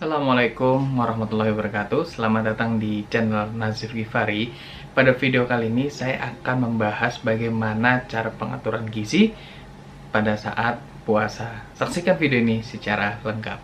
Assalamualaikum warahmatullahi wabarakatuh. Selamat datang di channel Nazif Gifari. Pada video kali ini saya akan membahas bagaimana cara pengaturan gizi pada saat puasa. Saksikan video ini secara lengkap.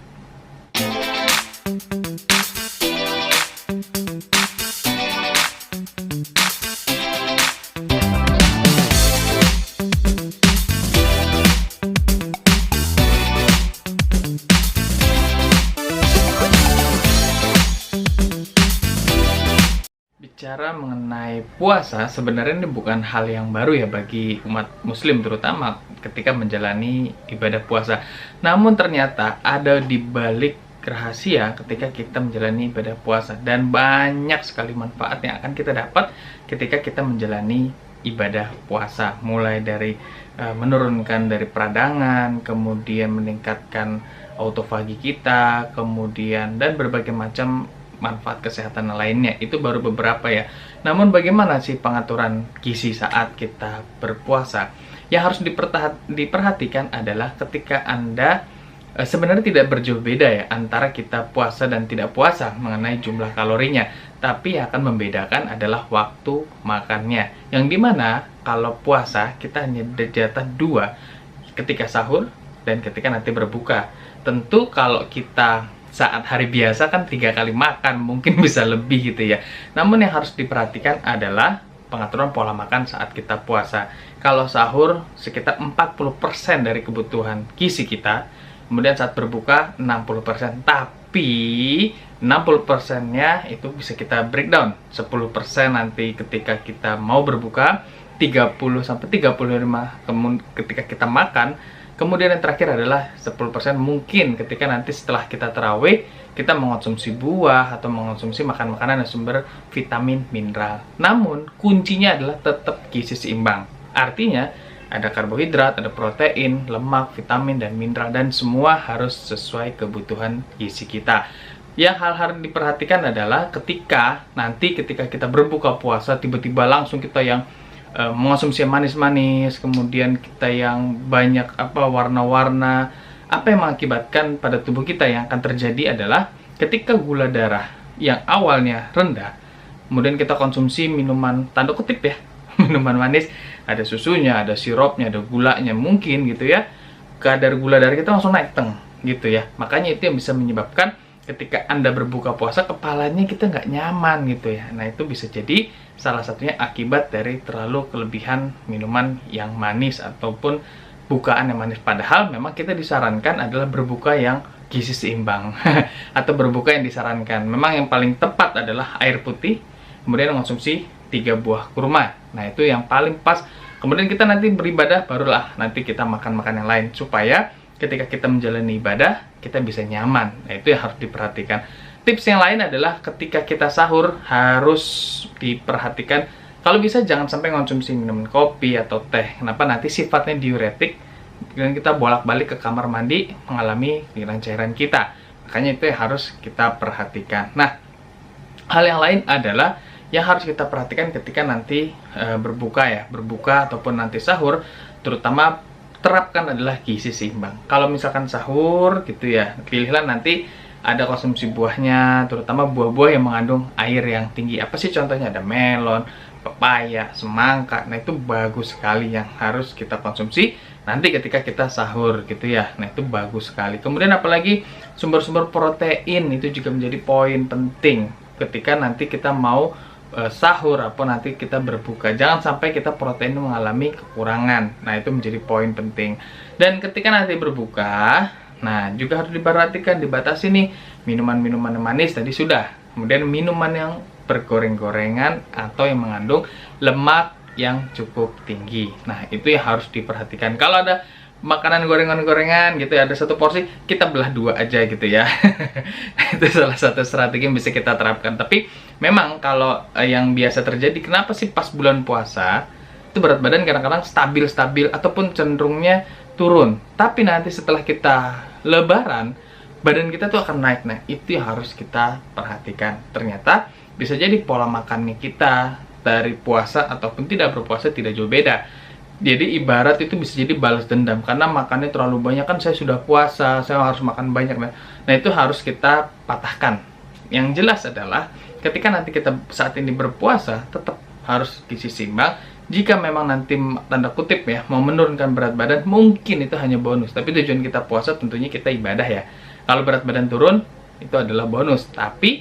Bicara mengenai puasa, sebenarnya ini bukan hal yang baru ya bagi umat muslim, terutama ketika menjalani ibadah puasa. Namun ternyata ada di balik rahasia ketika kita menjalani ibadah puasa, dan banyak sekali manfaat yang akan kita dapat ketika kita menjalani ibadah puasa. Mulai dari menurunkan dari peradangan, kemudian meningkatkan autofagi kita, kemudian dan berbagai macam manfaat kesehatan lainnya. Itu baru beberapa ya. Namun bagaimana sih pengaturan gizi saat kita berpuasa? Yang harus diperhatikan adalah ketika Anda sebenarnya tidak berjauh beda ya antara kita puasa dan tidak puasa mengenai jumlah kalorinya, tapi yang akan membedakan adalah waktu makannya, yang dimana kalau puasa kita hanya jatah 2 ketika sahur dan ketika nanti berbuka. Tentu kalau kita saat hari biasa kan 3 kali makan, mungkin bisa lebih gitu ya. Namun yang harus diperhatikan adalah pengaturan pola makan saat kita puasa. Kalau sahur sekitar 40% dari kebutuhan gizi kita, kemudian saat berbuka 60%. Tapi 60%-nya itu bisa kita breakdown. 10% nanti ketika kita mau berbuka, 30-35 ketika kita makan. Kemudian yang terakhir adalah 10% mungkin ketika nanti setelah kita tarawih, kita mengonsumsi buah atau mengonsumsi makanan-makanan yang sumber vitamin, mineral. Namun kuncinya adalah tetap gizi seimbang. Artinya ada karbohidrat, ada protein, lemak, vitamin, dan mineral, dan semua harus sesuai kebutuhan gizi kita. Yang hal-hal diperhatikan adalah ketika kita berbuka puasa, tiba-tiba langsung kita yang mengonsumsi manis-manis, kemudian kita yang banyak warna-warna, apa yang mengakibatkan pada tubuh kita yang akan terjadi adalah ketika gula darah yang awalnya rendah, kemudian kita konsumsi minuman tanda kutip ya, minuman manis, ada susunya, ada sirupnya, ada gulanya mungkin gitu ya, kadar gula darah kita langsung naik gitu ya. Makanya itu yang bisa menyebabkan ketika Anda berbuka puasa, kepalanya kita nggak nyaman gitu ya. Nah, itu bisa jadi salah satunya akibat dari terlalu kelebihan minuman yang manis ataupun bukaan yang manis. Padahal memang kita disarankan adalah berbuka yang gizi seimbang atau berbuka yang disarankan. Memang yang paling tepat adalah air putih, kemudian mengonsumsi 3 buah kurma. Nah, itu yang paling pas. Kemudian kita nanti beribadah, barulah nanti kita makan-makan yang lain, supaya ketika kita menjalani ibadah, kita bisa nyaman. Nah, itu yang harus diperhatikan. Tips yang lain adalah ketika kita sahur harus diperhatikan, kalau bisa jangan sampai konsumsi minuman kopi atau teh. Kenapa? Nanti sifatnya diuretik dan kita bolak-balik ke kamar mandi mengalami penghilangan cairan kita. Makanya itu yang harus kita perhatikan. Nah, hal yang lain adalah yang harus kita perhatikan ketika nanti berbuka ataupun nanti sahur, terutama terapkan adalah gizi seimbang. Kalau misalkan sahur gitu ya, pilihlah nanti ada konsumsi buahnya, terutama buah-buah yang mengandung air yang tinggi. Apa sih contohnya? Ada melon, pepaya, semangka. Nah, itu bagus sekali yang harus kita konsumsi nanti ketika kita sahur gitu ya. Nah, itu bagus sekali. Kemudian apalagi sumber-sumber protein itu juga menjadi poin penting ketika nanti kita mau sahur atau nanti kita berbuka. Jangan sampai kita protein mengalami kekurangan. Nah, itu menjadi poin penting. Dan ketika nanti berbuka, nah juga harus diperhatikan, dibatasi nih minuman-minuman manis tadi sudah. Kemudian minuman yang bergoreng-gorengan atau yang mengandung lemak yang cukup tinggi. Nah, itu yang harus diperhatikan. Kalau ada makanan gorengan-gorengan gitu ya, ada 1 porsi, kita belah 2 aja gitu ya. Itu salah satu strategi yang bisa kita terapkan. Tapi memang kalau yang biasa terjadi, kenapa sih pas bulan puasa itu berat badan kadang-kadang stabil-stabil ataupun cenderungnya turun, tapi nanti setelah kita lebaran badan kita tuh akan naik. Nah, itu yang harus kita perhatikan. Ternyata bisa jadi pola makannya kita dari puasa ataupun tidak berpuasa tidak jauh beda. Jadi ibarat itu bisa jadi balas dendam karena makannya terlalu banyak, kan saya sudah puasa, saya harus makan banyak. Nah, Nah, itu harus kita patahkan. Yang jelas adalah ketika nanti kita saat ini berpuasa, tetap harus gizi seimbang. Jika memang nanti tanda kutip ya mau menurunkan berat badan, mungkin itu hanya bonus. Tapi tujuan kita puasa tentunya kita ibadah ya. Kalau berat badan turun, itu adalah bonus. Tapi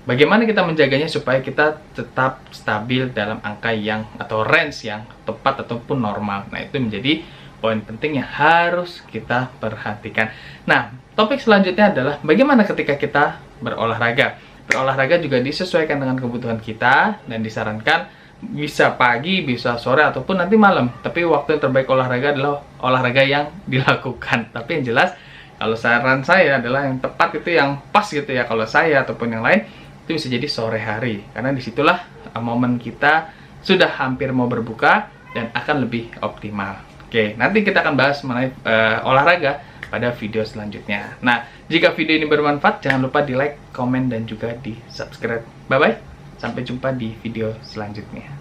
bagaimana kita menjaganya supaya kita tetap stabil dalam angka yang atau range yang tepat ataupun normal. Nah, itu menjadi poin penting yang harus kita perhatikan. Nah, topik selanjutnya adalah bagaimana ketika kita berolahraga. Berolahraga juga disesuaikan dengan kebutuhan kita dan disarankan bisa pagi, bisa sore, ataupun nanti malam. Tapi waktu yang terbaik olahraga adalah olahraga yang dilakukan. Tapi yang jelas, kalau saran saya adalah yang tepat itu yang pas gitu ya. Kalau saya ataupun yang lain, itu bisa jadi sore hari. Karena disitulah momen kita sudah hampir mau berbuka dan akan lebih optimal. Oke, nanti kita akan bahas mengenai olahraga pada video selanjutnya. Nah, jika video ini bermanfaat, jangan lupa di like, komen, dan juga di subscribe. Bye-bye. Sampai jumpa di video selanjutnya.